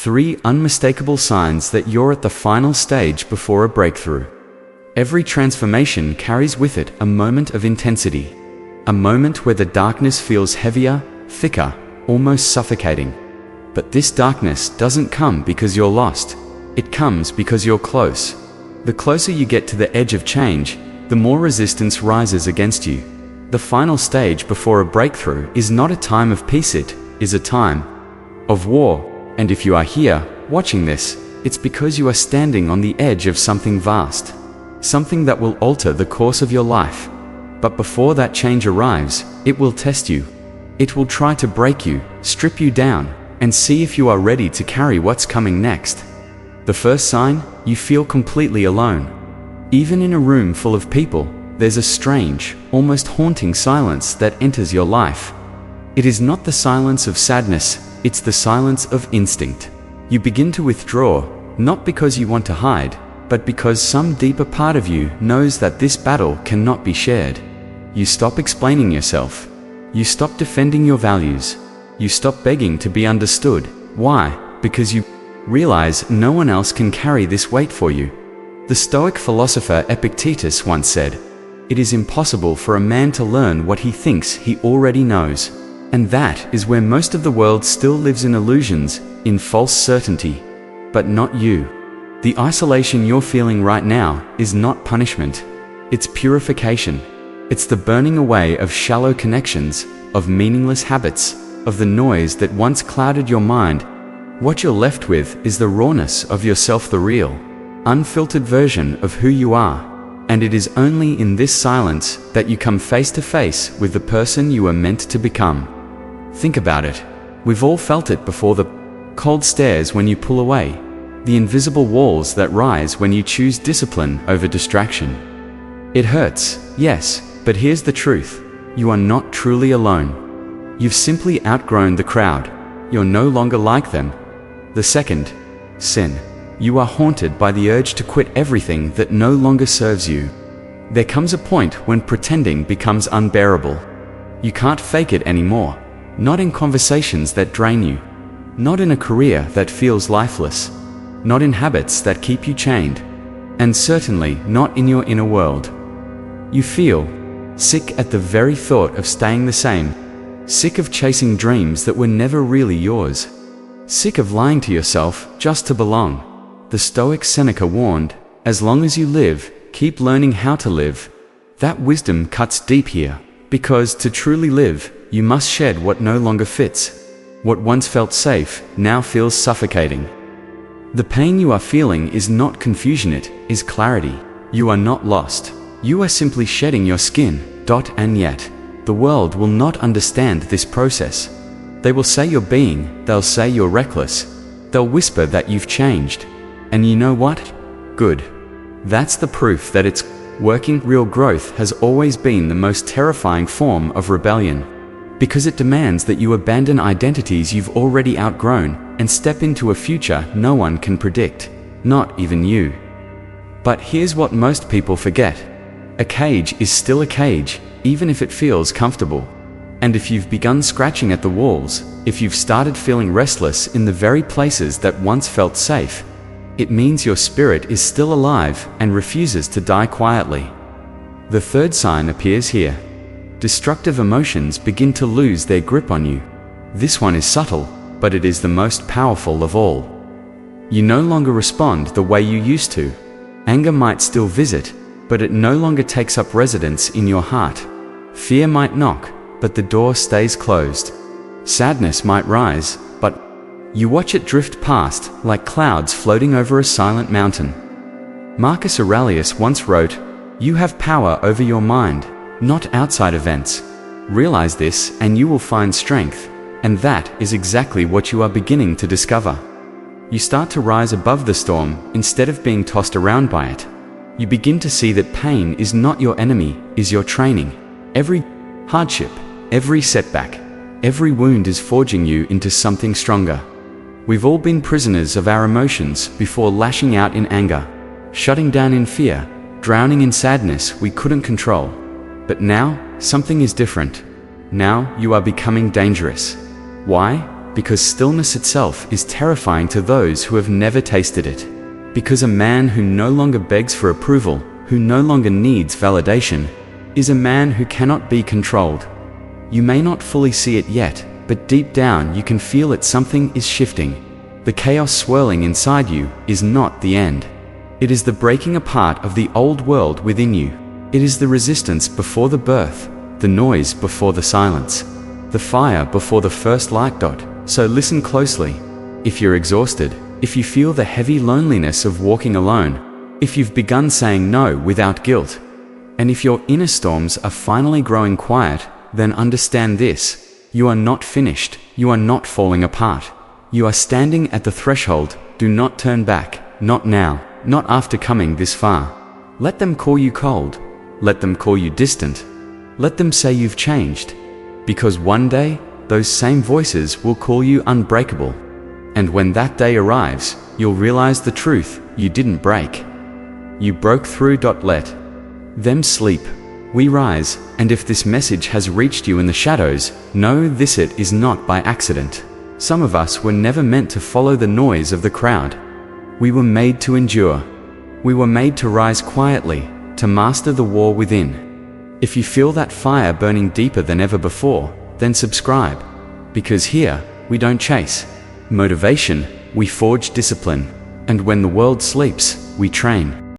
3 unmistakable signs that you're at the final stage before a breakthrough. Every transformation carries with it a moment of intensity, a moment where the darkness feels heavier, thicker, almost suffocating. But this darkness doesn't come because you're lost. It comes because you're close. The closer you get to the edge of change, the more resistance rises against you. The final stage before a breakthrough is not a time of peace, it is a time of war. And if you are here, watching this, it's because you are standing on the edge of something vast. Something that will alter the course of your life. But before that change arrives, it will test you. It will try to break you, strip you down, and see if you are ready to carry what's coming next. The first sign, you feel completely alone. Even in a room full of people, there's a strange, almost haunting silence that enters your life. It is not the silence of sadness, it's the silence of instinct. You begin to withdraw, not because you want to hide, but because some deeper part of you knows that this battle cannot be shared. You stop explaining yourself. You stop defending your values. You stop begging to be understood. Why? Because you realize no one else can carry this weight for you. The Stoic philosopher Epictetus once said, "It is impossible for a man to learn what he thinks he already knows." And that is where most of the world still lives in illusions, in false certainty. But not you. The isolation you're feeling right now is not punishment. It's purification. It's the burning away of shallow connections, of meaningless habits, of the noise that once clouded your mind. What you're left with is the rawness of yourself, the real, unfiltered version of who you are. And it is only in this silence that you come face to face with the person you were meant to become. Think about it. We've all felt it before, the cold stares when you pull away. The invisible walls that rise when you choose discipline over distraction. It hurts, yes, but here's the truth. You are not truly alone. You've simply outgrown the crowd. You're no longer like them. The second, sin. You are haunted by the urge to quit everything that no longer serves you. There comes a point when pretending becomes unbearable. You can't fake it anymore. Not in conversations that drain you. Not in a career that feels lifeless. Not in habits that keep you chained, and certainly not in your inner world. You feel sick at the very thought of staying the same, sick of chasing dreams that were never really yours, sick of lying to yourself just to belong. The Stoic Seneca warned, as long as you live, keep learning how to live. That wisdom cuts deep here, because to truly live, you must shed what no longer fits. What once felt safe, now feels suffocating. The pain you are feeling is not confusion, it is clarity. You are not lost. You are simply shedding your skin, and yet, the world will not understand this process. They will say you're they'll say you're reckless. They'll whisper that you've changed. And you know what? Good. That's the proof that it's working. Real growth has always been the most terrifying form of rebellion. Because it demands that you abandon identities you've already outgrown and step into a future no one can predict, not even you. But here's what most people forget. A cage is still a cage, even if it feels comfortable. And if you've begun scratching at the walls, if you've started feeling restless in the very places that once felt safe, it means your spirit is still alive and refuses to die quietly. The third sign appears here. Destructive emotions begin to lose their grip on you. This one is subtle, but it is the most powerful of all. You no longer respond the way you used to. Anger might still visit, but it no longer takes up residence in your heart. Fear might knock, but the door stays closed. Sadness might rise, but you watch it drift past like clouds floating over a silent mountain. Marcus Aurelius once wrote, "You have power over your mind, not outside events. Realize this and you will find strength." And that is exactly what you are beginning to discover. You start to rise above the storm instead of being tossed around by it. You begin to see that pain is not your enemy, is your training. Every hardship, every setback, every wound is forging you into something stronger. We've all been prisoners of our emotions before, lashing out in anger, shutting down in fear, drowning in sadness we couldn't control. But now, something is different. Now, you are becoming dangerous. Why? Because stillness itself is terrifying to those who have never tasted it. Because a man who no longer begs for approval, who no longer needs validation, is a man who cannot be controlled. You may not fully see it yet, but deep down you can feel that something is shifting. The chaos swirling inside you is not the end. It is the breaking apart of the old world within you. It is the resistance before the birth, the noise before the silence, the fire before the first light dot. So listen closely. If you're exhausted, if you feel the heavy loneliness of walking alone, if you've begun saying no without guilt, and if your inner storms are finally growing quiet, then understand this. You are not finished. You are not falling apart. You are standing at the threshold. Do not turn back. Not now. Not after coming this far. Let them call you cold. Let them call you distant. Let them say you've changed. Because one day, those same voices will call you unbreakable. And when that day arrives, you'll realize the truth. You didn't break. You broke through. Let them sleep. We rise, and if this message has reached you in the shadows, know this: it is not by accident. Some of us were never meant to follow the noise of the crowd. We were made to endure. We were made to rise quietly, to master the war within. If you feel that fire burning deeper than ever before, then subscribe. Because here, we don't chase motivation, we forge discipline. And when the world sleeps, we train.